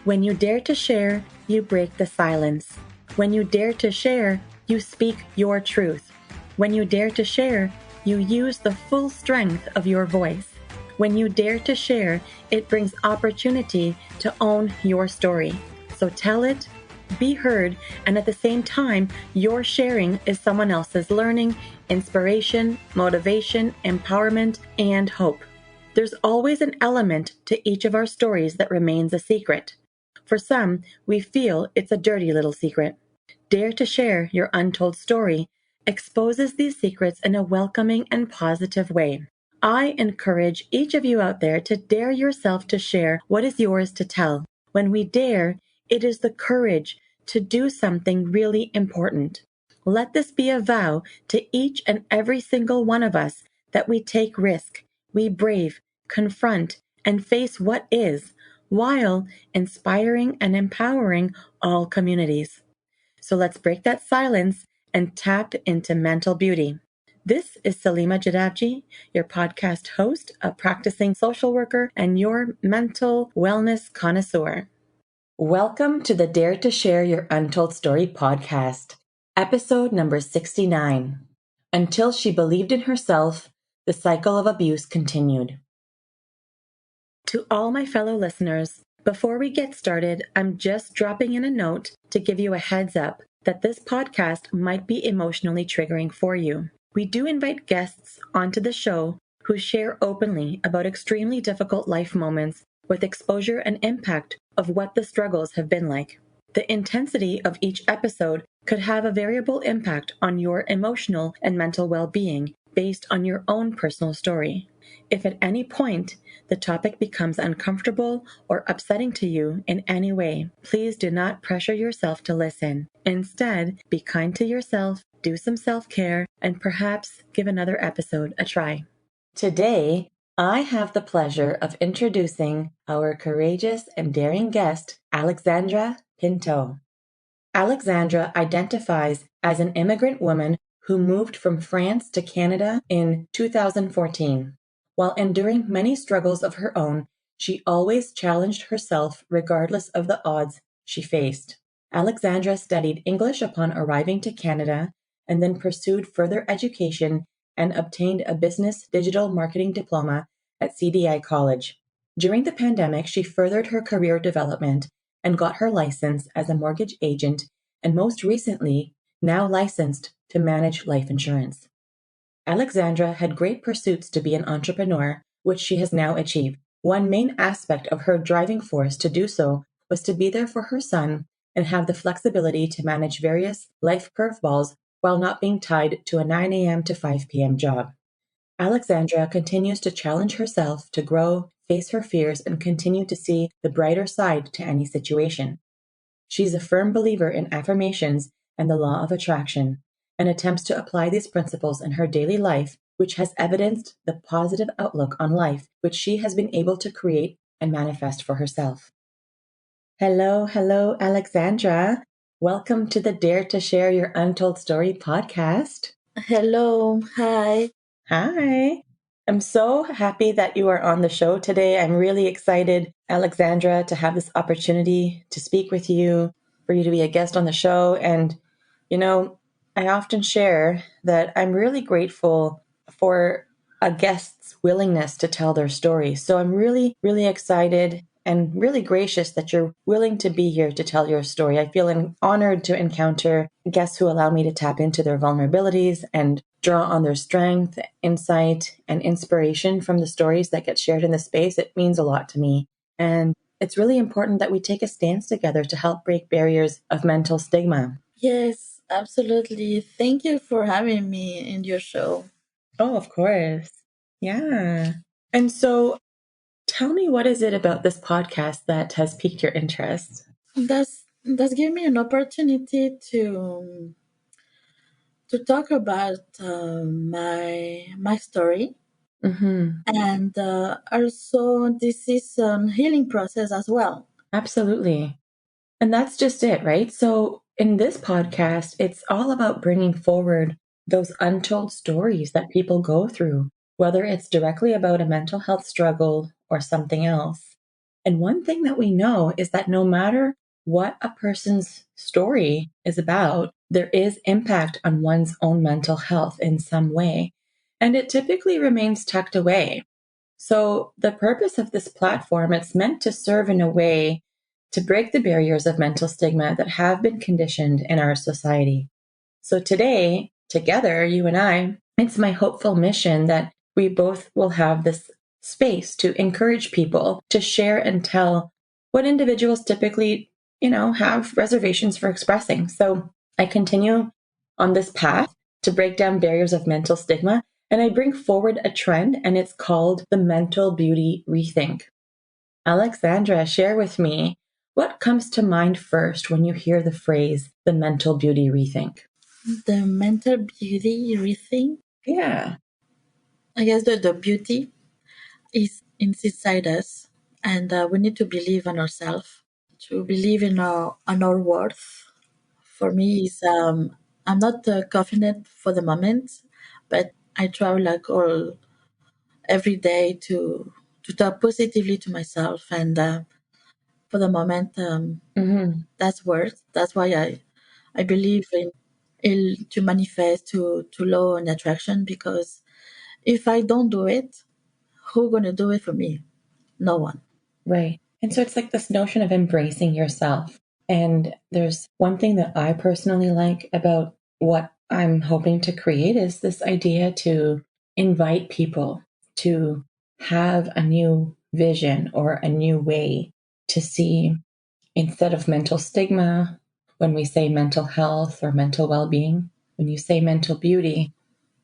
When you dare to share, you break the silence. When you dare to share, you speak your truth. When you dare to share, you use the full strength of your voice. When you dare to share, it brings opportunity to own your story. So tell it, be heard, and at the same time, your sharing is someone else's learning, inspiration, motivation, empowerment, and hope. There's always an element to each of our stories that remains a secret. For some, we feel it's a dirty little secret. Dare to share your untold story exposes these secrets in a welcoming and positive way. I encourage each of you out there to dare yourself to share what is yours to tell. When we dare, it is the courage to do something really important. Let this be a vow to each and every single one of us that we take risk, we brave, confront, and face what is, while inspiring and empowering all communities. So let's break that silence and tap into mental beauty. This is Salima Jadavji, your podcast host, a practicing social worker, and your mental wellness connoisseur. Welcome to the Dare to Share Your Untold Story podcast, episode number 69. Until she believed in herself, the cycle of abuse continued. To all my fellow listeners, before we get started, I'm just dropping in a note to give you a heads up that this podcast might be emotionally triggering for you. We do invite guests onto the show who share openly about extremely difficult life moments with exposure and impact of what the struggles have been like. The intensity of each episode could have a variable impact on your emotional and mental well-being based on your own personal story. If at any point the topic becomes uncomfortable or upsetting to you in any way, please do not pressure yourself to listen. Instead, be kind to yourself, do some self-care, and perhaps give another episode a try. Today, I have the pleasure of introducing our courageous and daring guest, Alexandra Pinto. Alexandra identifies as an immigrant woman who moved from France to Canada in 2014. While enduring many struggles of her own, she always challenged herself regardless of the odds she faced. Alexandra studied English upon arriving to Canada and then pursued further education and obtained a business digital marketing diploma at CDI College. During the pandemic, she furthered her career development and got her license as a mortgage agent and most recently, now licensed to manage life insurance. Alexandra had great pursuits to be an entrepreneur, which she has now achieved. One main aspect of her driving force to do so was to be there for her son and have the flexibility to manage various life curveballs while not being tied to a 9 a.m. to 5 p.m. job. Alexandra continues to challenge herself to grow, face her fears, and continue to see the brighter side to any situation. She's a firm believer in affirmations and the law of attraction, and attempts to apply these principles in her daily life, which has evidenced the positive outlook on life which she has been able to create and manifest for herself. Hello, Alexandra. Welcome to the Dare to Share Your Untold Story podcast. Hello, hi. Hi. I'm so happy that you are on the show today. I'm really excited, Alexandra, to have this opportunity to speak with you, for you to be a guest on the show. And, I often share that I'm really grateful for a guest's willingness to tell their story. So I'm really, really excited and really gracious that you're willing to be here to tell your story. I feel honored to encounter guests who allow me to tap into their vulnerabilities and draw on their strength, insight, and inspiration from the stories that get shared in the space. It means a lot to me. And it's really important that we take a stance together to help break barriers of mental stigma. Yes, absolutely. Thank you for having me in your show. Oh, of course. Yeah. And so tell me, what is it about this podcast that has piqued your interest? That's give me an opportunity to talk about my story, and also this is a healing process as well. Absolutely. And that's just it, right? So in this podcast, it's all about bringing forward those untold stories that people go through, whether it's directly about a mental health struggle or something else. And one thing that we know is that no matter what a person's story is about, there is impact on one's own mental health in some way. And it typically remains tucked away. So the purpose of this platform, it's meant to serve in a way to break the barriers of mental stigma that have been conditioned in our society. So today, together, you and I, it's my hopeful mission that we both will have this space to encourage people to share and tell what individuals typically, have reservations for expressing. So I continue on this path to break down barriers of mental stigma, and I bring forward a trend, and it's called the mental beauty rethink. Alexandra, share with me what comes to mind first when you hear the phrase the mental beauty rethink. The mental beauty rethink. Yeah. I guess the beauty is inside us, and we need to believe in ourselves, to believe in our worth. For me, is I'm not confident for the moment, but I try like all every day to talk positively to myself, and for the moment, Mm-hmm. that's worth. That's why I believe in to manifest to law and attraction, because if I don't do it, who gonna do it for me? No one. Right. And so it's like this notion of embracing yourself. And there's one thing that I personally like about what I'm hoping to create is this idea to invite people to have a new vision or a new way to see, instead of mental stigma, when we say mental health or mental well being, when you say mental beauty,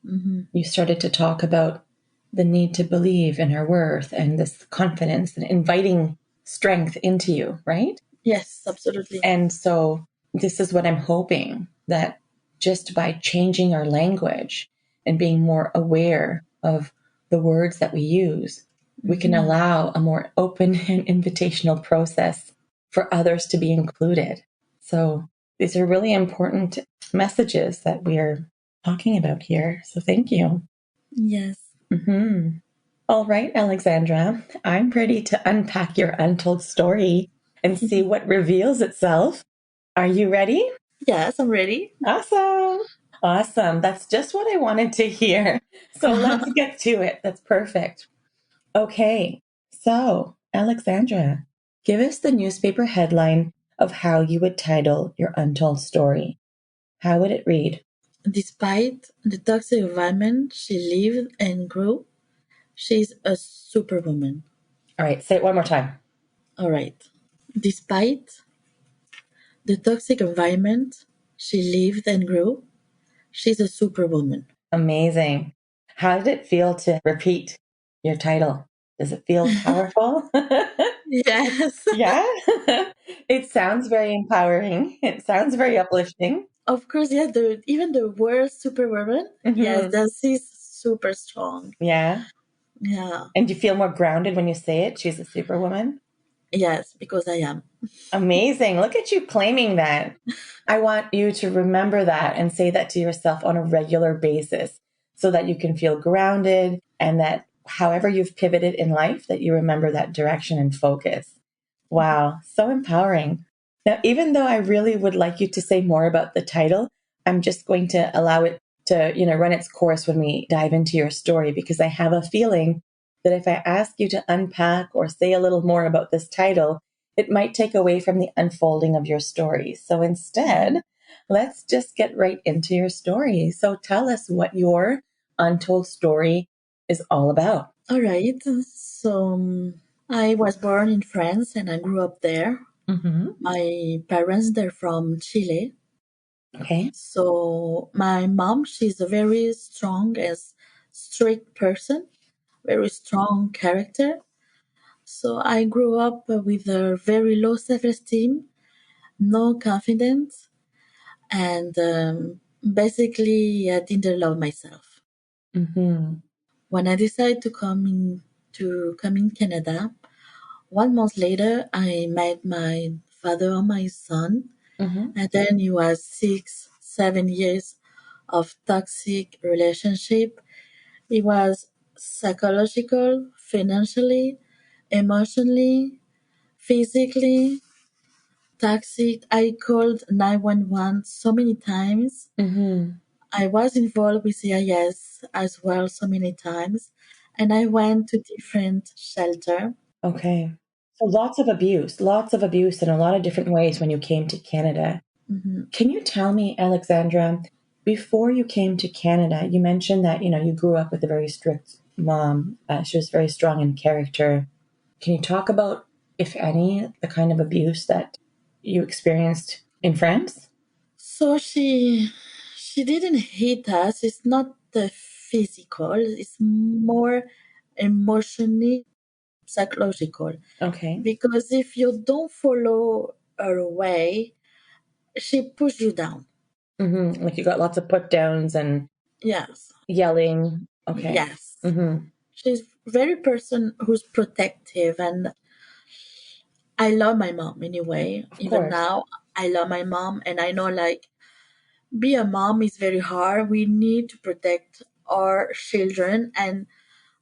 Hmm. you started to talk about the need to believe in our worth and this confidence and inviting strength into you, right? Yes, absolutely. And so this is what I'm hoping, that just by changing our language and being more aware of the words that we use, we can Hmm. allow a more open and invitational process for others to be included. So these are really important messages that we are talking about here. So thank you. Yes. Mhm. All right, Alexandra, I'm ready to unpack your untold story and see what reveals itself. Are you ready? Yes, I'm ready. Awesome. Awesome. That's just what I wanted to hear. So let's get to it. That's perfect. Okay. So, Alexandra, give us the newspaper headline of how you would title your untold story. How would it read? Despite the toxic environment she lived and grew, she's a superwoman. All right, say it one more time. All right. Despite the toxic environment she lived and grew, she's a superwoman. Amazing. How did it feel to repeat your title? Does it feel powerful? Yes. Yeah. It sounds very empowering. It sounds very uplifting. Of course, yeah, even the word superwoman, yes, Hmm. that is super strong. Yeah. Yeah. And you feel more grounded when you say it. She's a superwoman. Yes, because I am. Amazing. Look at you claiming that. I want you to remember that and say that to yourself on a regular basis so that you can feel grounded, and that however you've pivoted in life, that you remember that direction and focus. Wow, so empowering. Now, even though I really would like you to say more about the title, I'm just going to allow it to, run its course when we dive into your story, because I have a feeling that if I ask you to unpack or say a little more about this title, it might take away from the unfolding of your story. So instead, let's just get right into your story. So tell us what your untold story is all about. All right. So I was born in France and I grew up there. Mm-hmm. My parents, they're from Chile. Okay. So my mom, she's a very strong as strict person, very strong character. So I grew up with a very low self-esteem, no confidence, and basically I didn't love myself. Mm-hmm. When I decided to come in Canada, 1 month later I met my father and my son, Mm-hmm. and then it was 6, 7 years of toxic relationship. It was psychological, financially, emotionally. physically, toxic. I called 911 so many times. Mm-hmm. I was involved with CIS as well so many times. And I went to different shelter. Okay. So lots of abuse in a lot of different ways when you came to Canada. Hmm. Can you tell me, Alexandra, before you came to Canada, you mentioned that, you grew up with a very strict mom. She was very strong in character. Can you talk about, if any, the kind of abuse that you experienced in France? So she didn't hit us. It's not the physical. It's more emotionally psychological. Okay. Because if you don't follow her way, she push you down. Like you got lots of put downs and Yes, yelling. Okay. yes. Mm-hmm. She's very person who's protective, and I love my mom anyway. Of Even course. now, I love my mom, and I know like be a mom is very hard. We need to protect our children, and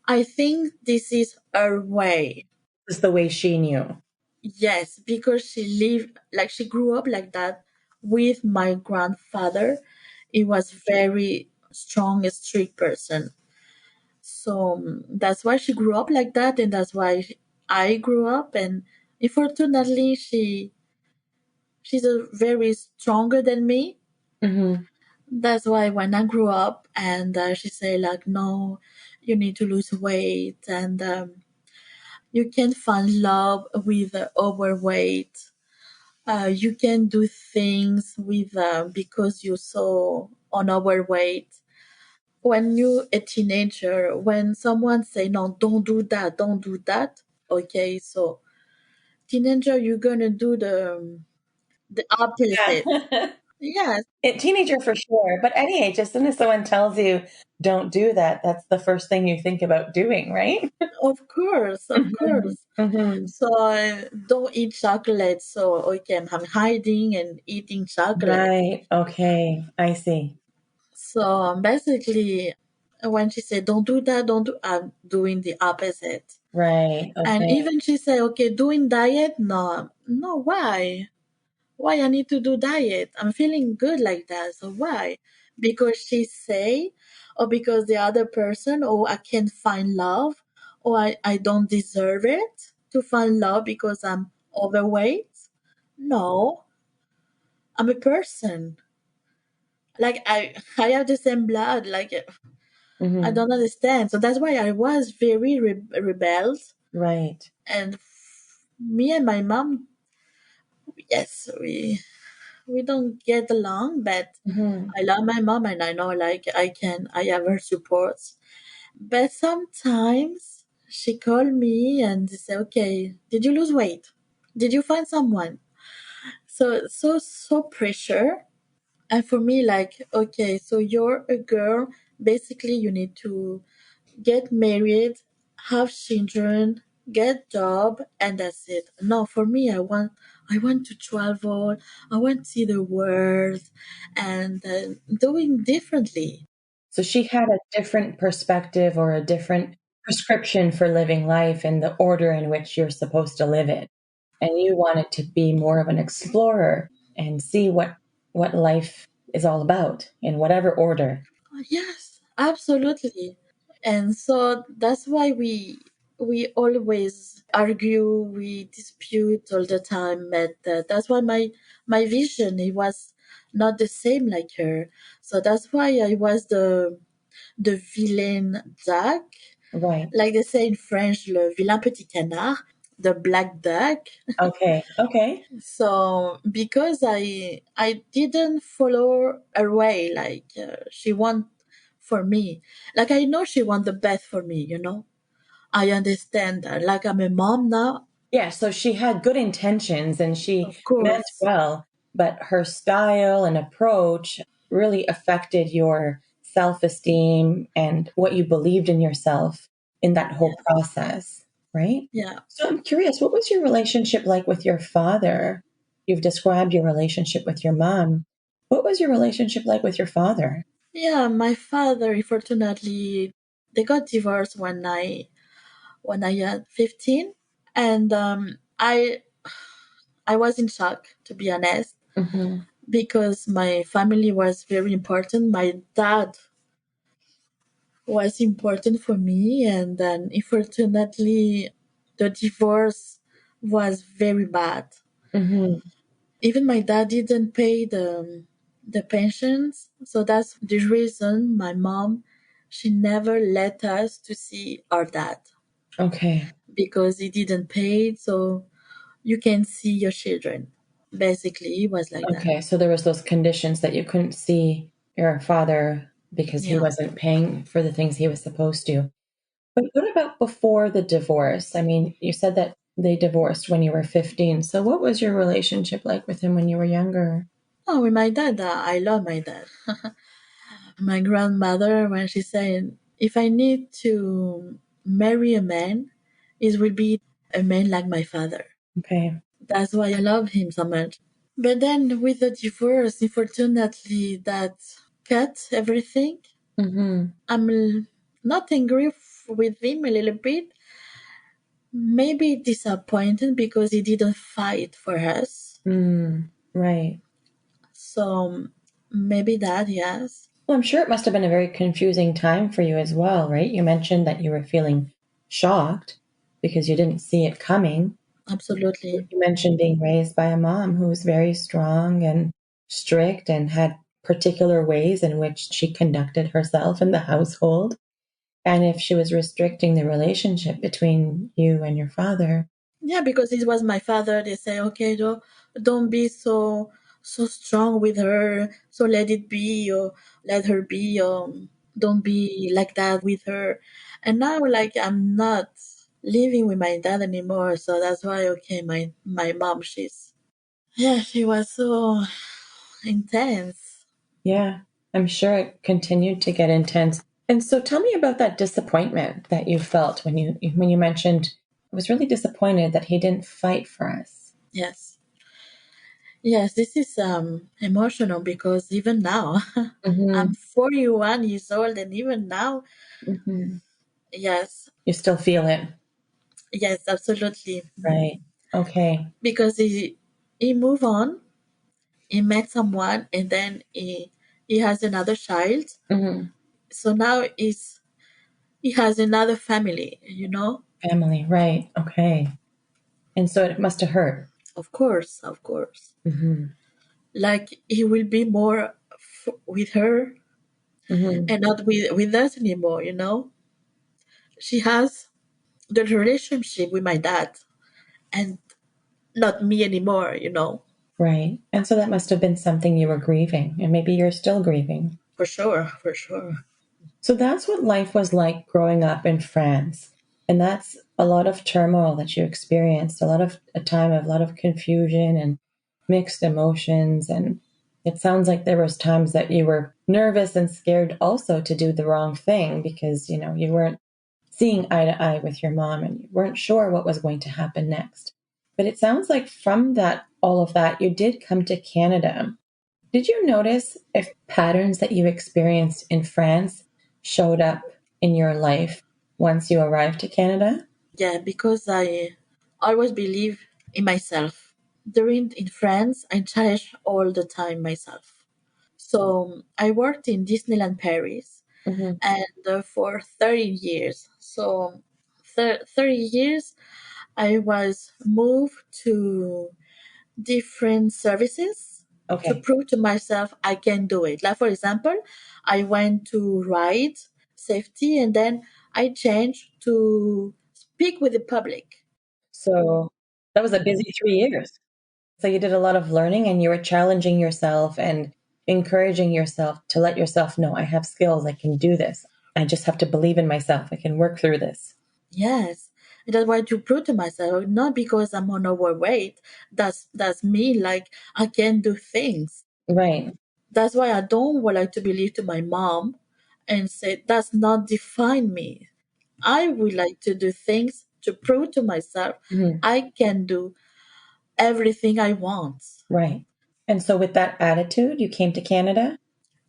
I think this is her way. This is the way she knew. Yes, because she lived like she grew up like that with my grandfather. He was very strong, strict person. So that's why she grew up like that, and that's why I grew up. And unfortunately, she's a very stronger than me. Mm-hmm. That's why when I grew up, and she say like, no, you need to lose weight, and you can find love with overweight. You can do things with because you're so on overweight. When you're a teenager, when someone say no, don't do that. Okay, so teenager, you're gonna do the opposite. Yeah. Yes, Teenager for sure, but any age, as soon as someone tells you don't do that, that's the first thing you think about doing, right? of course, of Mhm, course. mhm. So don't eat chocolate. So okay, I'm hiding and eating chocolate. Right. Okay. I see. So basically, when she said, "Don't do that," don't do, I'm doing the opposite. Right. And Okay. even she said, "Okay, doing diet." No, no, why? Why I need to do diet? I'm feeling good like that. So why? Because she say, or because the other person, or I can't find love, or I don't deserve it to find love because I'm overweight. No, I'm a person. Like I have the same blood. Like I Hmm. don't understand. So that's why I was very rebelled. Right. And me and my mom, yes, we don't get along, but Hmm. I love my mom, and I know like I have her support. But sometimes she called me and say, "Okay, did you lose weight? Did you find someone?" So pressure. And for me, like, okay, so you're a girl. Basically, you need to get married, have children, get job, and that's it. No, for me, I want to travel. I want to see the world, and doing differently. So she had a different perspective or a different prescription for living life and the order in which you're supposed to live it. And you wanted to be more of an explorer and see what life is all about in whatever order. Yes, absolutely. And so that's why we always argue, we dispute all the time. But that's why my vision it was not the same like her. So that's why I was the villain duck, Right. like they say in French, le vilain petit canard, the black duck. Okay. Okay. So because I didn't follow her way, like she want for me, like I know she want the best for me. I understand that. Like I'm a mom now, Yeah, so she had good intentions and she of meant course. well, but her style and approach really affected your self-esteem and what you believed in yourself in that whole Yeah, process, right? yeah, So I'm curious, what was your relationship like with your father? You've described your relationship with your mom. What was your relationship like with your father? yeah. My father, unfortunately, they got divorced when I had 15, and I I was in shock, to be honest, Mm-hmm. because my family was very important. My dad was important for me, and then unfortunately, the divorce was very bad. Mm-hmm. Even my dad didn't pay the pensions, so that's the reason my mom, she never let us to see our dad Okay. because he didn't pay it, so you can see your children. Basically, it was like that. Okay. So there was those conditions that you couldn't see your father because he Yeah. wasn't paying for the things he was supposed to. But what about before the divorce? I mean, you said that they divorced when you were 15. So what was your relationship like with him when you were younger? Oh, with my dad, I love my dad. My grandmother, when she said, if I need to marry a man, it will be a man like my father. Okay. That's why I love him so much. But then with the divorce, unfortunately, that cut everything. Mm-hmm. I'm not angry with him a little bit. Maybe disappointed because he didn't fight for us. Mm, right. So maybe that, yes. Well, I'm sure it must have been a very confusing time for you as well, right? You mentioned that you were feeling shocked because you didn't see it coming. Absolutely. You mentioned being raised by a mom who was very strong and strict and had particular ways in which she conducted herself in the household. And if she was restricting the relationship between you and your father. Yeah, because it was my father. They say, okay, don't be so strong with her. So let it be, or let her be. Don't be like that with her. And now, like, I'm not living with my dad anymore. So that's why, okay, my mom, she was so intense. Yeah, I'm sure it continued to get intense. And so tell me about that disappointment that you felt when you mentioned I was really disappointed that he didn't fight for us. Yes, yes, this is emotional because even now, I'm Hmm. 41 years old, and even now, Hmm. yes, You still feel it, yes, absolutely. right? Okay. Because he moved on, he met someone, and then he has another child. Hmm. So now he has another family. Family, right? Okay. And so it must have hurt. Of course, of course. Hmm. Like he will be more with her Hmm. and not with us anymore. She has the relationship with my dad and not me anymore. Right. And so that must have been something you were grieving, and maybe you're still grieving. For sure, for sure. So that's what life was like growing up in France. And that's a lot of turmoil that you experienced, a time of a lot of confusion and mixed emotions. And it sounds like there was times that you were nervous and scared also to do the wrong thing because, you weren't seeing eye to eye with your mom and you weren't sure what was going to happen next. But it sounds like from that, all of that, you did come to Canada. Did you notice if patterns that you experienced in France showed up in your life once you arrived to Canada? Yeah, because I always believe in myself. During in France, I challenge all the time myself. So I worked in Disneyland Paris, Hmm. and for 30 years. So 30 years, I was moved to different services to Okay. prove to myself I can do it. Like for example, I went to ride safety, and then I changed to speak with the public. So that was a busy 3 years. So you did a lot of learning and you were challenging yourself and encouraging yourself to let yourself know I have skills, I can do this. I just have to believe in myself. I can work through this. Yes. And that's why to prove to myself, not because I'm on overweight, that's me like I can do things. Right. That's why I don't would like to believe to my mom and say that's not define me. I would like to do things to prove to myself Mhm. I can do everything I want. Right. And so with that attitude, you came to Canada?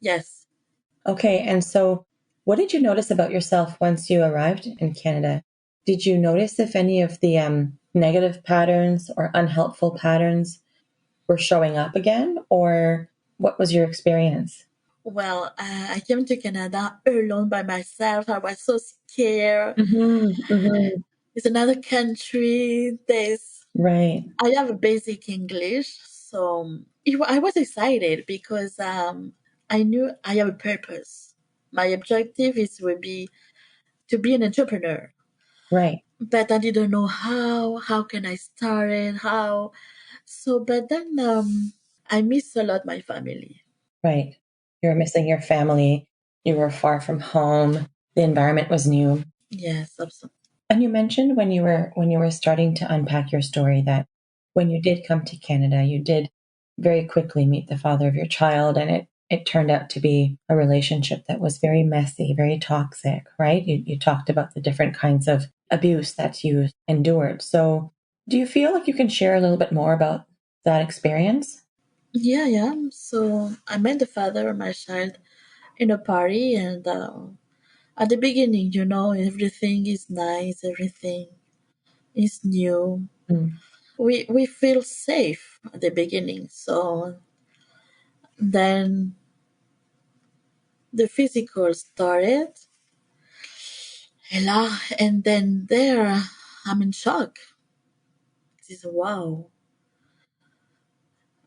Yes. Okay, and so what did you notice about yourself once you arrived in Canada? Did you notice if any of the negative patterns or unhelpful patterns were showing up again, or what was your experience? Well, I came to Canada alone by myself. I was so scared. Mm-hmm, mm-hmm. It's another country. Right, I have a basic English, so I was excited because I knew I have a purpose. My objective is would be to be an entrepreneur, right, but I didn't know how. How can I start it? How? So, but then I miss a lot my family. right. You were missing your family. You were far from home. The environment was new. Yes, absolutely. And you mentioned when you were starting to unpack your story that when you did come to Canada, you did very quickly meet the father of your child, and it turned out to be a relationship that was very messy, very toxic, right? You talked about the different kinds of abuse that you endured. So, do you feel like you can share a little bit more about that experience? Yeah, yeah. So I met the father of my child in a party, and at the beginning, everything is nice, everything is new. Mm, We feel safe at the beginning. So then the physical started, and then there I'm in shock. This wow,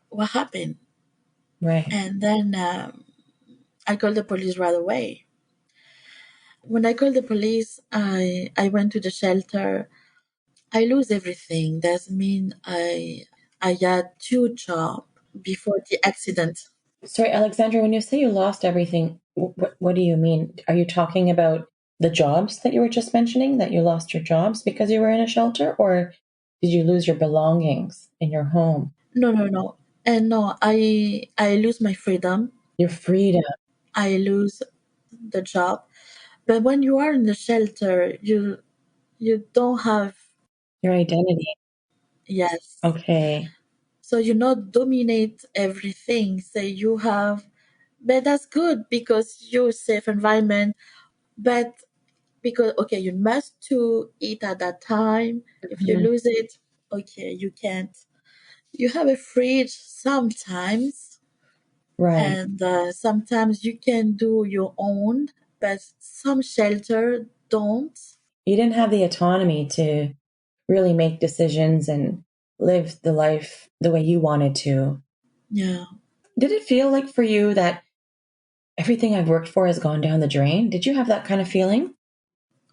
what happened? right. And then I called the police right away. When I called the police, I went to the shelter. I lose everything. That mean I had two jobs before the accident. Sorry, Alexandra, when you say you lost everything, what do you mean? Are you talking about the jobs that you were just mentioning, that you lost your jobs because you were in a shelter, or did you lose your belongings in your home? No, no, no. And no, I lose my freedom. Your freedom, I lose the job. But when you are in the shelter, you don't have, your identity. yes. Okay. So you not dominate everything. So you have, but that's good because you're safe environment. But because okay, you must to eat at that time. If you Mhm. lose it, okay, you can't. You have a fridge sometimes, Right. and sometimes you can do your own, but some shelter don't. You didn't have the autonomy to really make decisions and live the life the way you wanted to. Yeah, Did it feel like for you that everything I've worked for has gone down the drain? Did you have that kind of feeling?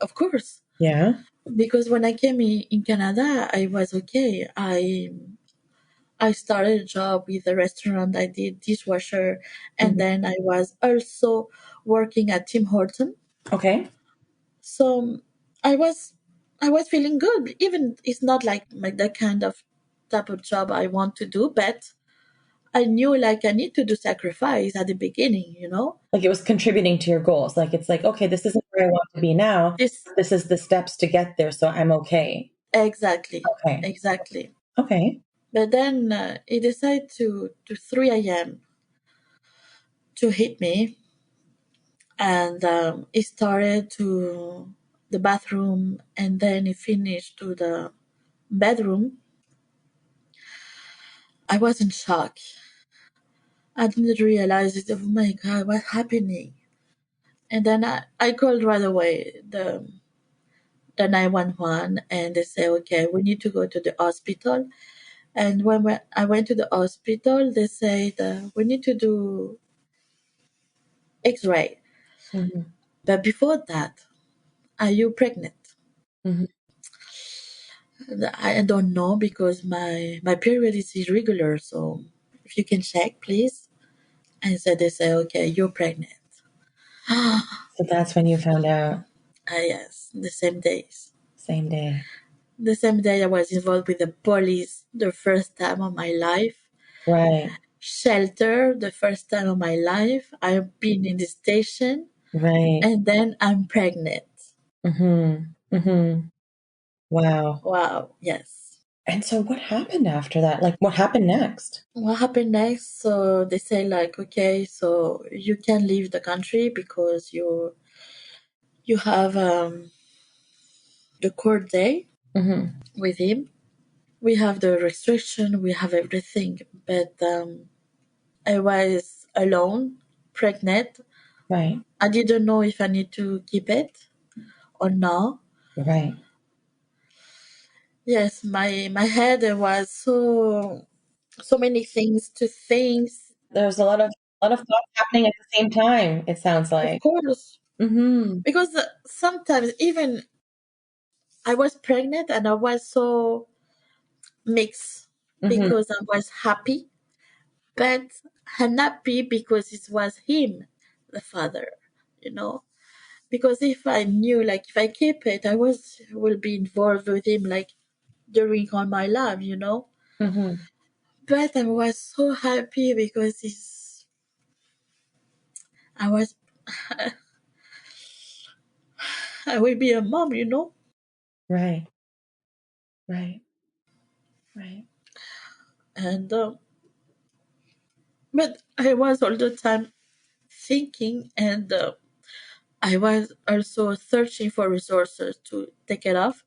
of course. Yeah. Because when I came in Canada, I was okay. I started a job with a restaurant. I did dishwasher, and Mhm. then I was also working at Tim Horton. Okay. So I was I was feeling good. Even it's not like the kind of type of job I want to do, but I knew like I need to do sacrifice at the beginning. Like it was contributing to your goals. Like it's like, okay, this isn't where I want to be now. This This is the steps to get there, so I'm okay. exactly, Okay. exactly. Okay. But then he decided to 3 a.m. to hit me, and he started to the bathroom, and then he finished to the bedroom. I was in shock. I didn't realize it. Oh my God, what's happening? And then I called right away the 911, and they say, okay, we need to go to the hospital. And when I went to the hospital, they said, we need to do x-ray. Hmm. But before that, are you pregnant? Hmm. I don't know because my period is irregular. So if you can check, please. And so they say, okay, you're pregnant. So that's when you found out. Yes, the same days. Same day. The same day I was involved with the police the first time of my life. Right. Shelter the first time of my life. I've been in the station, Right. and then I'm pregnant. Hmm. Hmm. Wow. Wow, yes. And so what happened after that? Like what happened next? What happened next? So they say like, okay, so you can leave the country because you have the court day Hmm. with him. We have the restriction, we have everything, but I was alone, pregnant. Right. I didn't know if I need to keep it or not. Right. Yes, my head was so many things to think. There's a lot of thoughts happening at the same time, it sounds Of like. course, Mm-hmm. because sometimes even I was pregnant and I was so mixed Mm-hmm. because I was happy, but unhappy because it was him, the father, you know. Because if I knew, like, if I keep it, I will be involved with him, like, during all my life, you know. Mm-hmm. But I was so happy because I was, I will be a mom, you know. Right. Right. Right. And but I was all the time thinking, and I was also searching for resources to take it off.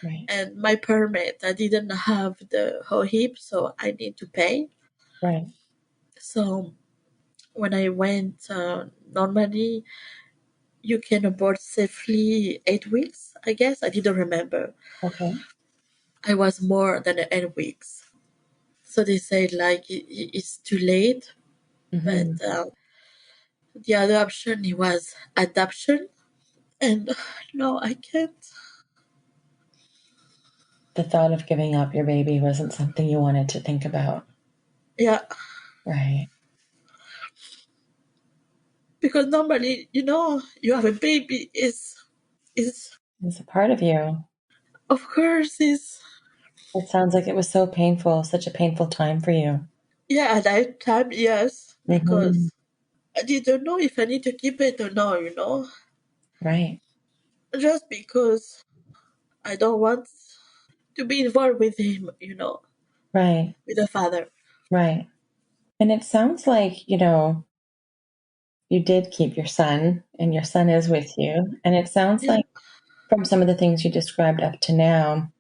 Right. And my permit, I didn't have the OHIP, so I need to pay. Right. So when I went, normally you can abort safely 8 weeks, I guess. I didn't remember. Okay. I was more than 8 weeks. So they said, like, it's too late. But Mm-hmm. the other option it was adoption. And no, I can't. The thought of giving up your baby wasn't something you wanted to think about. Yeah, Right. because normally, you know, you have a baby is It's a part of you. of course is It sounds like it was so painful, such a painful time for you. yeah, at that time, yes, Mm-hmm. because I didn't know if I need to keep it or not, you know. Right. Just because I don't want to be involved with him, you know, Right. with the father. Right. And it sounds like, you did keep your son and your son is with you. And it sounds Yeah. like from some of the things you described up to now,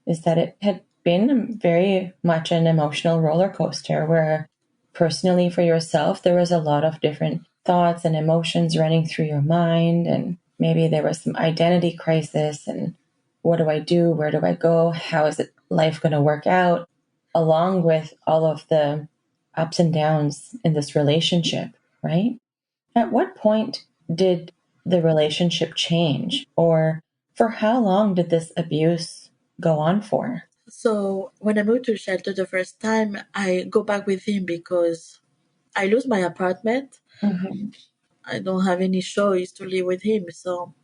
is that it had been very much an emotional roller coaster where personally for yourself, there was a lot of different thoughts and emotions running through your mind. And maybe there was some identity crisis and what do I do? Where do I go? How is it life going to work out? Along with all of the ups and downs in this relationship, right? At what point did the relationship change? Or for how long did this abuse go on for? So when I moved to shelter the first time, I go back with him because I lose my apartment. Hmm. I don't have any choice to live with him. So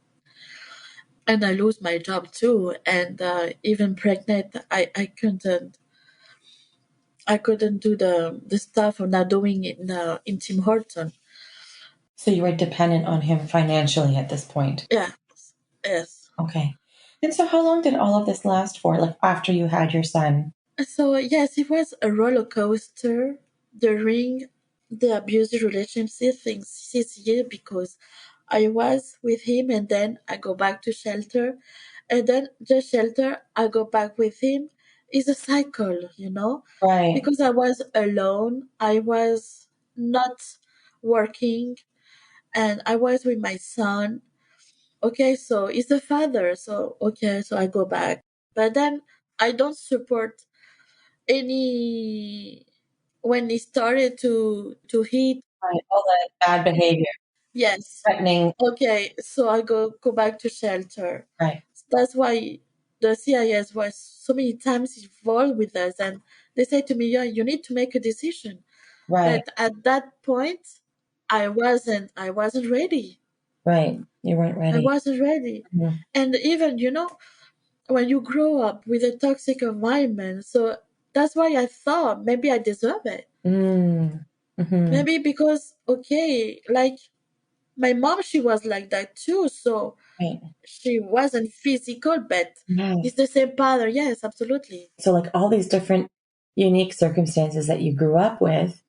and I lose my job too. And even pregnant, I couldn't do the stuff I'm not doing in Tim Horton. So you were dependent on him financially at this point. Yeah. Yes. Okay. And so how long did all of this last for, like after you had your son? So yes, it was a roller coaster during the abusive relationship thing 6 years because I was with him and then I go back to shelter and then the shelter I go back with him is a cycle, you know, Right. because I was alone, I was not working and I was with my son. Okay, so he's the father, so okay, so I go back. But then I don't support any when he started to hit. Right. All that bad behavior, Yes, threatening. okay, so I go back to shelter. Right. That's why the CIS was so many times involved with us, and they said to me, "Yeah, you need to make a decision." Right. But at that point, I wasn't ready. Right. You weren't I ready. wasn't ready, Mhm. and even when you grow up with a toxic environment, so that's why I thought maybe I deserve it. Mm. Mm-hmm. Maybe because, okay, like my mom, she was like that too. So Right. she wasn't physical, but it's Yes. the same pattern. Yes, absolutely. So like all these different unique circumstances that you grew up with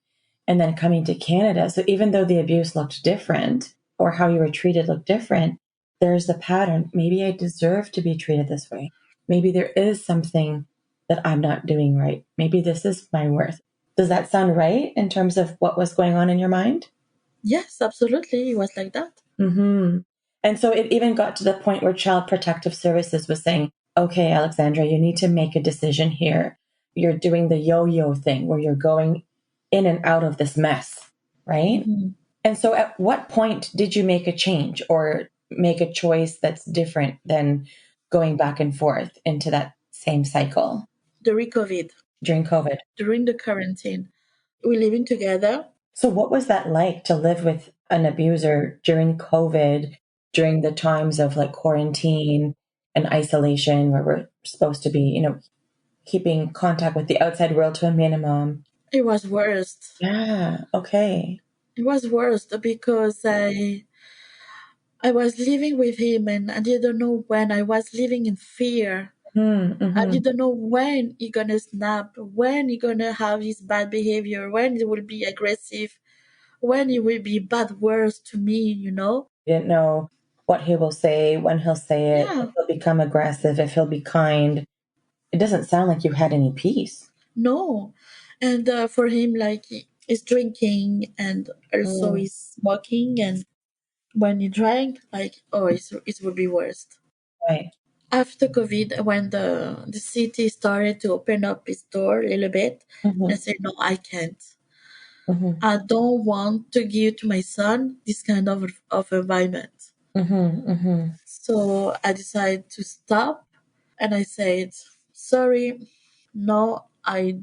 and then coming to Canada. So even though the abuse looked different or how you were treated looked different, there's the pattern. Maybe I deserve to be treated this way. Maybe there is something that I'm not doing right. Maybe this is my worth. Does that sound right in terms of what was going on in your mind? Yes, absolutely. It was like that. Mm-hmm. And so it even got to the point where Child Protective Services was saying, okay, Alexandra, you need to make a decision here. You're doing the yo yo thing where you're going in and out of this mess, right? Mhm. And so at what point did you make a change or make a choice that's different than going back and forth into that same cycle During COVID, during COVID? during the quarantine, we're living together. So, what was that like to live with an abuser during COVID, during the times of like quarantine and isolation, where we're supposed to be, keeping contact with the outside world to a minimum? It was worst. Yeah. Okay. It was worst because I was living with him and I didn't know when. I was living in fear. I Mm-hmm. didn't know when he gonna snap, when he gonna have his bad behavior, when he will be aggressive, when he will be bad words to me. You didn't know what he will say, when he'll say it, if Yeah, he'll become aggressive, if he'll be kind. It doesn't sound like you had any peace. no. And for him, like, he's drinking and also Mm, he's smoking. And when he drank, like, oh, it would be worst. right. After COVID, when the city started to open up its door a little bit, I Mm-hmm. said, no, I can't. Mm-hmm. I don't want to give to my son this kind of environment. Mm-hmm. Mm-hmm. So I decided to stop and I said, sorry, no, I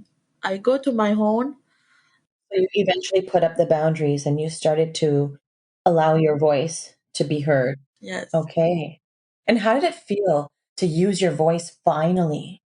go to my own. So you eventually put up the boundaries and you started to allow your voice to be heard. Yes. Okay. And how did it feel to use your voice finally?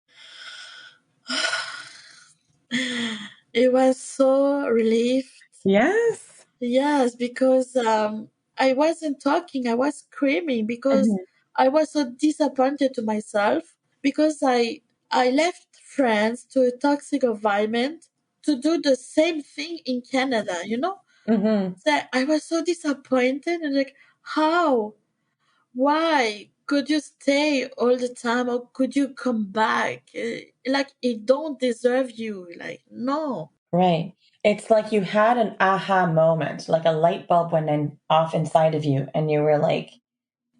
It was so relieved. Yes. Yes, because I wasn't talking, I was screaming because Mhm. I was so disappointed to myself because I left France to a toxic environment to do the same thing in Canada. Mhm. So I was so disappointed and like, how? Why? Could you stay all the time or could you come back? Like, it don't deserve you. Like, no. Right. It's like you had an aha moment, like a light bulb went off inside of you, and you were like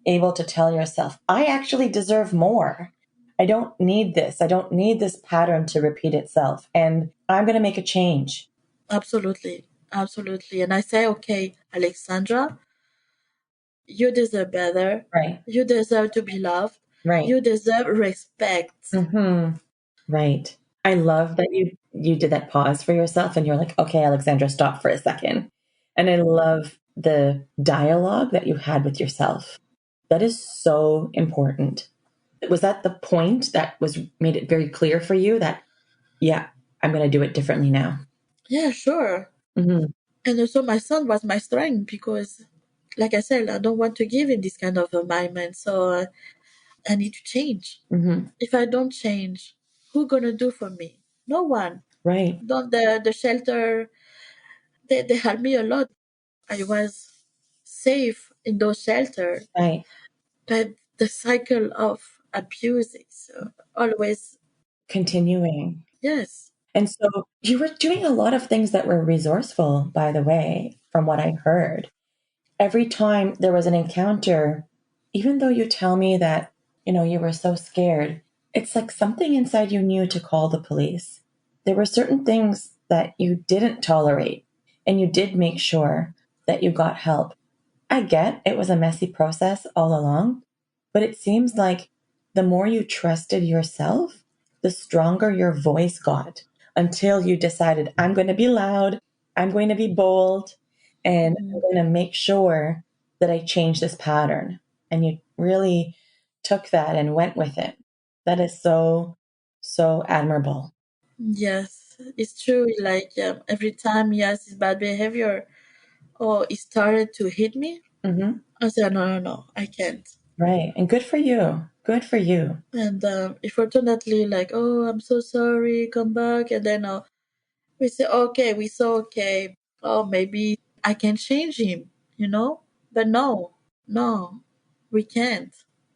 able to tell yourself, I actually deserve more. I don't need this. I don't need this pattern to repeat itself. And I'm going to make a change. Absolutely. Absolutely. And I say, okay, Alexandra, you deserve better. Right. You deserve to be loved. Right. You deserve respect. Hmm. Right. I love that you did that pause for yourself and you're like, okay, Alexandra, stop for a second. And I love the dialogue that you had with yourself. That is so important. Was that the point that was made it very clear for you that, yeah, I'm going to do it differently now? Yeah, sure. Hmm. And also, my son was my strength because, like I said, I don't want to give him this kind of environment. So I need to change. Hmm. If I don't change, who gonna do for me? No one. Right. Don't the shelter, they helped me a lot. I was safe in those shelters. Right. But the cycle of abuse is always, Continuing. yes. And so you were doing a lot of things that were resourceful, by the way, from what I heard. Every time there was an encounter, even though you tell me that, you were so scared, it's like something inside you knew to call the police. There were certain things that you didn't tolerate, and you did make sure that you got help. I get it was a messy process all along, but it seems like the more you trusted yourself, the stronger your voice got until you decided, I'm going to be loud, I'm going to be bold, and I'm Mhm. going to make sure that I change this pattern. And you really took that and went with it. That is so, so admirable. Yes, it's true. Like, every time he has his bad behavior or he started to hit me, Hmm. I said, no, no, no, I can't. Right. And good for you. Good for you. And unfortunately, like, oh, I'm so sorry, come back. And then we say, okay, we saw, okay, oh, maybe I can change him. But no, no, we can't.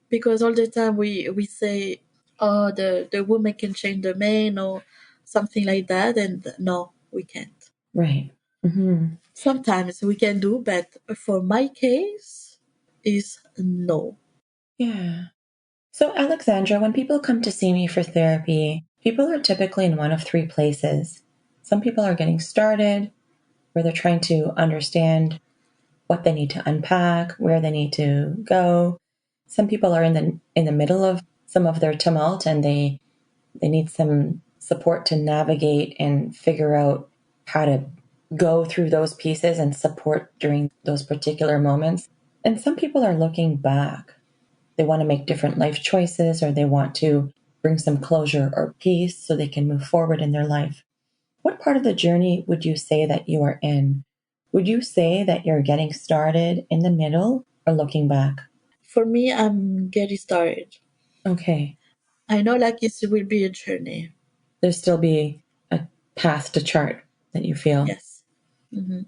Because all the time we say, oh, the woman can change the man or something like that. And no, we can't. Right. Hmm. Sometimes we can do, but for my case, is no. Yeah. So, Alexandra, when people come to see me for therapy, people are typically in one of three places. Some people are getting started, where they're trying to understand what they need to unpack, where they need to go. Some people are in the middle of some of their tumult, and they need some support to navigate and figure out how to go through those pieces and support during those particular moments. And some people are looking back. They want to make different life choices, or they want to bring some closure or peace so they can move forward in their life. What part of the journey would you say that you are in? Would you say that you're getting started, in the middle, or looking back? For me, I'm getting started. Okay. I know like it will be a journey. There'll still be a path to chart that you feel. Yes. Hmm.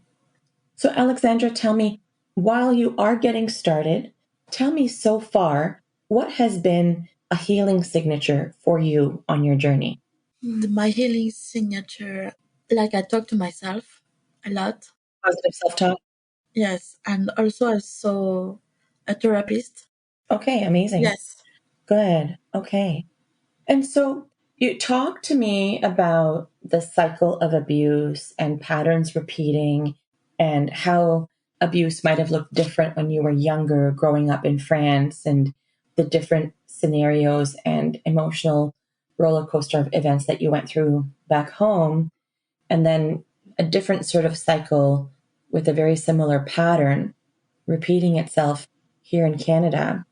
So, Alexandra, tell me, while you are getting started, tell me so far, what has been a healing signature for you on your journey? My healing signature, like I talk to myself a lot. Positive self talk. Yes, and also I saw a therapist. Okay, amazing. Yes. Good. Okay. And so you talk to me about the cycle of abuse and patterns repeating, and how abuse might have looked different when you were younger, growing up in France, and the different scenarios and emotional roller coaster of events that you went through back home. And then a different sort of cycle with a very similar pattern repeating itself here in Canada.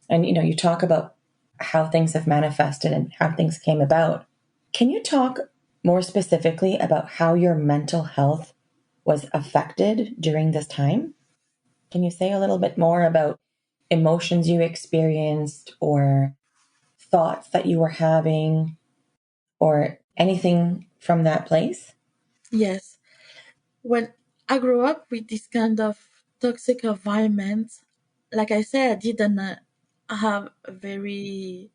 And you talk about how things have manifested and how things came about. Can you talk more specifically about how your mental health was affected during this time? Can you say a little bit more about emotions you experienced, or thoughts that you were having, or anything from that place? Yes. When I grew up with this kind of toxic environment, like I said, I didn't have a very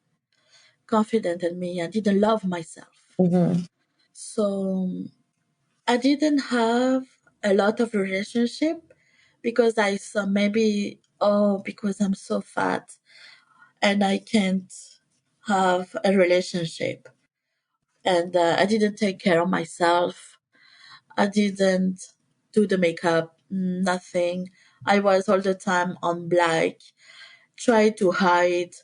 confident in me. I didn't love myself. Hmm. So I didn't have a lot of relationship because I saw maybe, oh, because I'm so fat and I can't have a relationship. And I didn't take care of myself. I didn't do the makeup, nothing. I was all the time on black, try to hide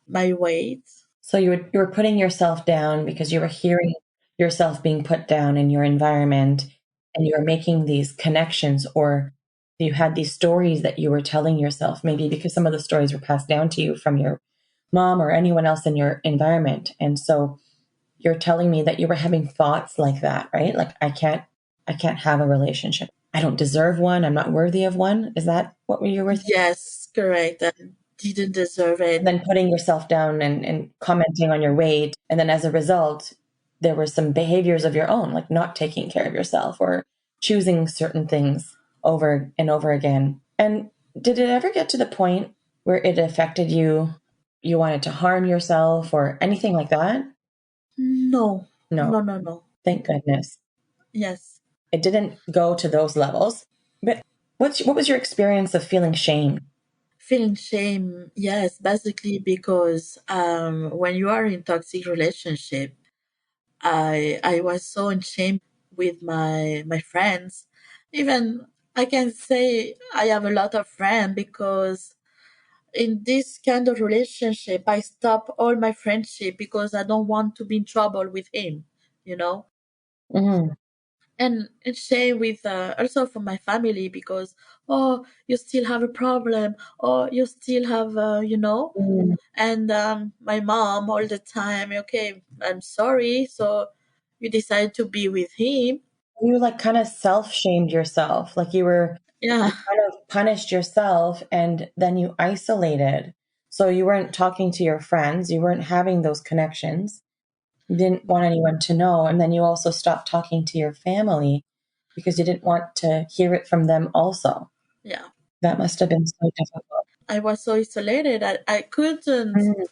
my weight. So you were putting yourself down because you were hearing yourself being put down in your environment, and you were making these connections, or you had these stories that you were telling yourself, maybe because some of the stories were passed down to you from your mom or anyone else in your environment. And so you're telling me that you were having thoughts like that, right? Like, I can't have a relationship. I don't deserve one. I'm not worthy of one. Is that what you were thinking? Yes, correct. I didn't deserve And it. then putting yourself down and commenting on your weight. And then as a result, there were some behaviors of your own, like not taking care of yourself or choosing certain things over and over again. And did it ever get to the point where it affected you? You wanted to harm yourself or anything like that? No, No, no, no, no. thank goodness. Yes. It didn't go to those levels. But what was your experience of feeling shame? Feeling shame, yes, basically because when you are in toxic relationship, I was so ashamed with my friends. Even I can say I have a lot of friends because in this kind of relationship I stop all my friendship because I don't want to be in trouble with him, you know. Mm-hmm. And it's shame with also for my family because, oh, you still have a problem, or you still have and my mom all the time, okay, I'm sorry, so you decide to be with him. You like kind of self shamed yourself, like Yeah. you kind of punished yourself, and then you isolated. So you weren't talking to your friends, you weren't having those connections, you didn't want anyone to know. And then you also stopped talking to your family because you didn't want to hear it from them also. Yeah, That must have been so difficult. I was so isolated. I couldn't Mm.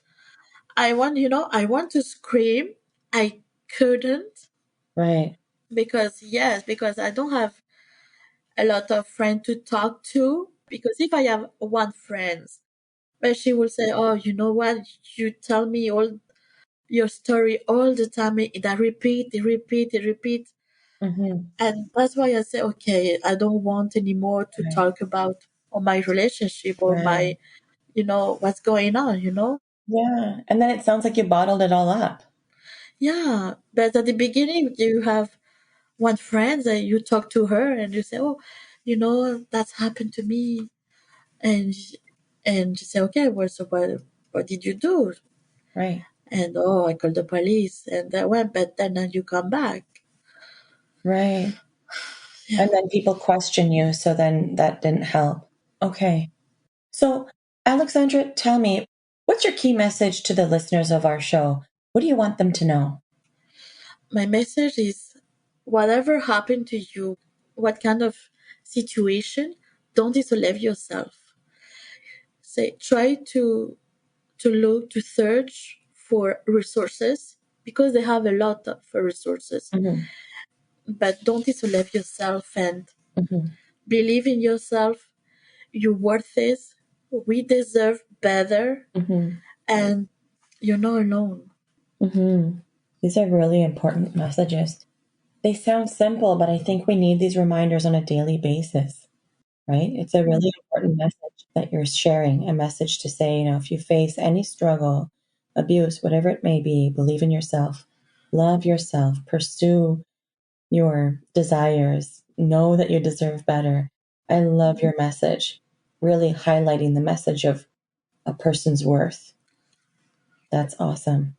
I want to scream. I couldn't Right. because I don't have a lot of friends to talk to. Because if I have one friend, where she will say, "Oh, you know what? You tell me all your story all the time. It repeat, it repeat, it repeat." Mm-hmm. And that's why I say, okay, I don't want anymore to Right. talk about or my relationship or Right. my, what's going on. Yeah. And then it sounds like you bottled it all up. Yeah. But at the beginning, you have one friend that you talk to her and you say, oh, that's happened to me. And, and you say, okay, well, so what did you do? Right. And, oh, I called the police and I went, but then you come back. Right. Yeah. And then people question you, so then that didn't help. Okay. So, Alexandra, tell me, what's your key message to the listeners of our show? What do you want them to know? My message is whatever happened to you, what kind of situation, don't isolate yourself. Say try to look to search for resources because they have a lot of resources. Mm-hmm. But don't isolate yourself and Mm-hmm. believe in yourself. You're worth it. We deserve better Mm-hmm. and you're not alone. Mm-hmm. These are really important messages. They sound simple, but I think we need these reminders on a daily basis, right? It's a really important message that you're sharing, a message to say, if you face any struggle, abuse, whatever it may be, believe in yourself, love yourself, pursue your desires, know that you deserve better. I love your message, really highlighting the message of a person's worth. That's awesome.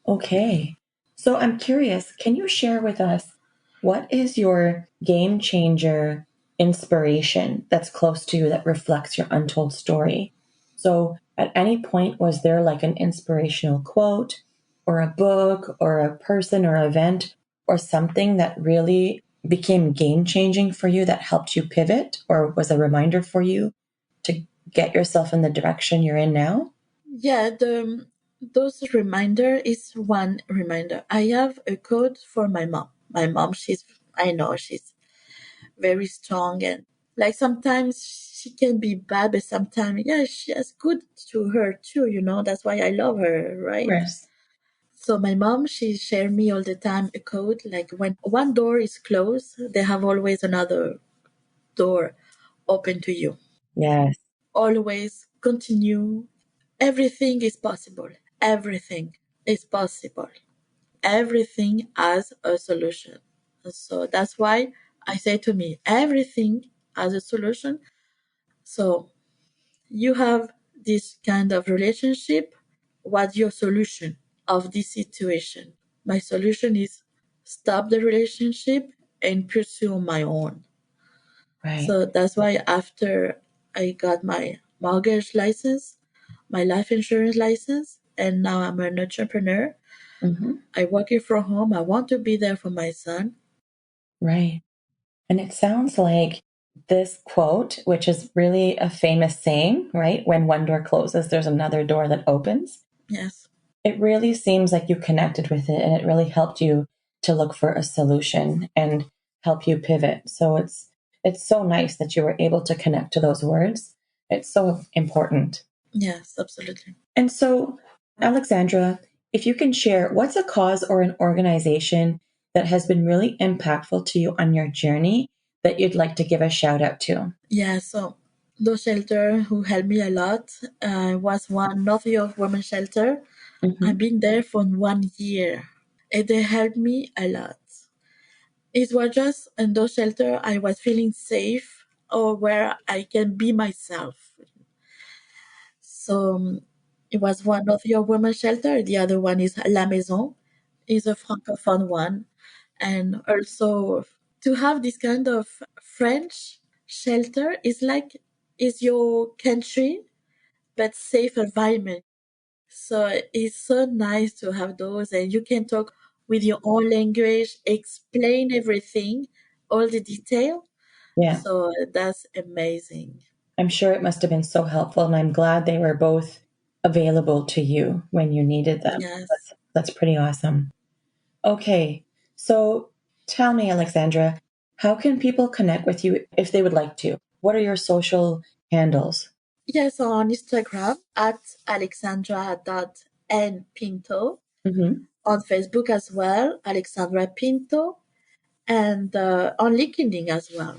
Okay. So I'm curious, can you share with us what is your game changer inspiration that's close to you that reflects your untold story? So at any point, was there like an inspirational quote or a book or a person or event or something that really became game changing for you that helped you pivot or was a reminder for you to get yourself in the direction you're in now? Yeah, the those reminder is one reminder. I have a code for my mom. My mom, I know she's very strong and like sometimes she can be bad, but sometimes yeah, she has good to her too. That's why I love her, right? Yes. So my mom, she share me all the time a code like when one door is closed, they have always another door open to you. Yes. Always continue. Everything is possible. Everything is possible. Everything has a solution. So that's why I say to me, everything has a solution. So you have this kind of relationship. What's your solution of this situation? My solution is stop the relationship and pursue my own. Right. So that's why after I got my mortgage license, my life insurance license, and now I'm an entrepreneur. Mhm. I working from home. I want to be there for my son. Right. And it sounds like this quote, which is really a famous saying, right? When one door closes, there's another door that opens. Yes. It really seems like you connected with it and it really helped you to look for a solution and help you pivot. So it's so nice that you were able to connect to those words. It's so important. Yes, absolutely. And so, Alexandra, if you can share, what's a cause or an organization that has been really impactful to you on your journey that you'd like to give a shout out to? Yeah, so those shelter who helped me a lot was one North York Women's Shelter. I've Hmm. been there for 1 year and they helped me a lot. It was just in those shelter I was feeling safe or where I can be myself. So it was one of your women's shelter. The other one is La Maison, is a francophone one, and also to have this kind of French shelter is your country but safe environment. So it's so nice to have those, and you can talk with your own language, explain everything, all the detail. Yeah, So that's amazing. I'm sure it must have been so helpful, and I'm glad they were both available to you when you needed them. Yes. That's pretty awesome. Okay, so tell me, Alexandra, how can people connect with you if they would like to? What are your social handles? Yes, on Instagram at alexandra.npinto. Mm-hmm. On Facebook as well, Alexandra Pinto. And on LinkedIn as well,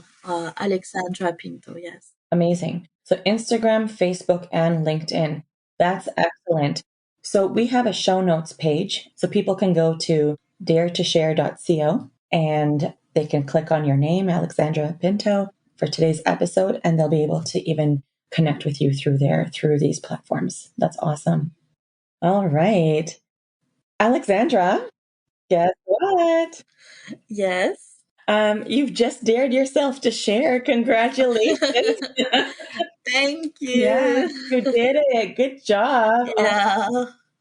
Alexandra Pinto, yes. Amazing. So Instagram, Facebook, and LinkedIn. That's excellent. So we have a show notes page. So people can go to daretoshare.co and they can click on your name, Alexandra Pinto, for today's episode, and they'll be able to even connect with you through there, through these platforms. That's awesome. All right. Alexandra, guess what? Yes. You've just dared yourself to share. Congratulations. Thank Yeah, you. you did it. Good job. Oh, Yeah.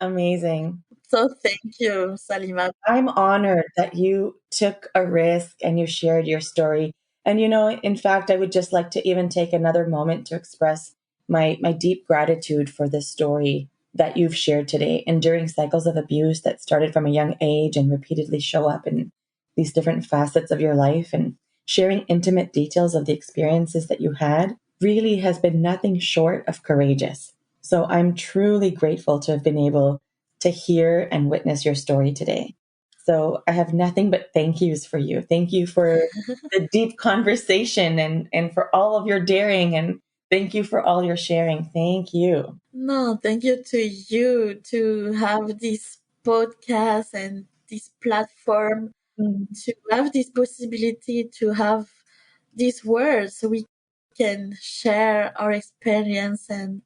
amazing. So thank you, Salima. I'm honored that you took a risk and you shared your story. And in fact, I would just like to even take another moment to express my deep gratitude for this story that you've shared today. Enduring cycles of abuse that started from a young age and repeatedly show up in these different facets of your life, and sharing intimate details of the experiences that you had really has been nothing short of courageous. So I'm truly grateful to have been able to hear and witness your story today. So I have nothing but thank yous for you. Thank you for the deep conversation and for all of your daring, and thank you for all your sharing. Thank you. No, thank you to you to have this podcast and this platform, Mhm. to have this possibility to have these words so we can share our experience and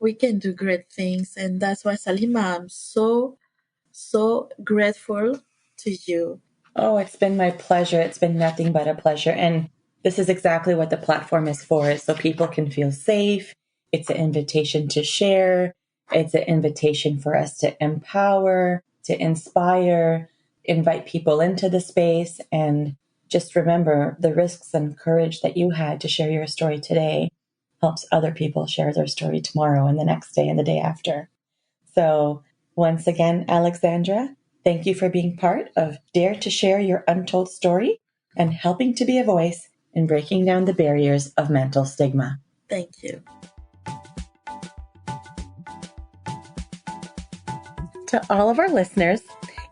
we can do great things. And that's why, Salima, I'm so grateful to you. Oh, it's been my pleasure. It's been nothing but a pleasure. And this is exactly what the platform is for, is so people can feel safe. It's an invitation to share. It's an invitation for us to empower, to inspire, invite people into the space. And just remember the risks and courage that you had to share your story today helps other people share their story tomorrow and the next day and the day after. So, once again, Alexandra, thank you for being part of Dare to Share Your Untold Story and helping to be a voice in breaking down the barriers of mental stigma. Thank you. To all of our listeners,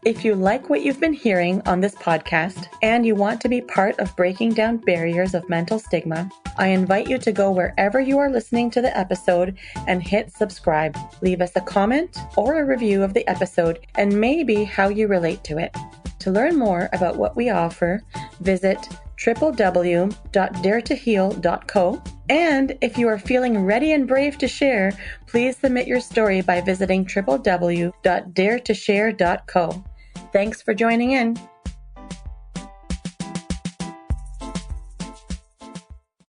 if you like what you've been hearing on this podcast and you want to be part of breaking down barriers of mental stigma, I invite you to go wherever you are listening to the episode and hit subscribe. Leave us a comment or a review of the episode and maybe how you relate to it. To learn more about what we offer, visit www.daretoheal.co. And if you are feeling ready and brave to share, please submit your story by visiting www.daretoshare.co. Thanks for joining in.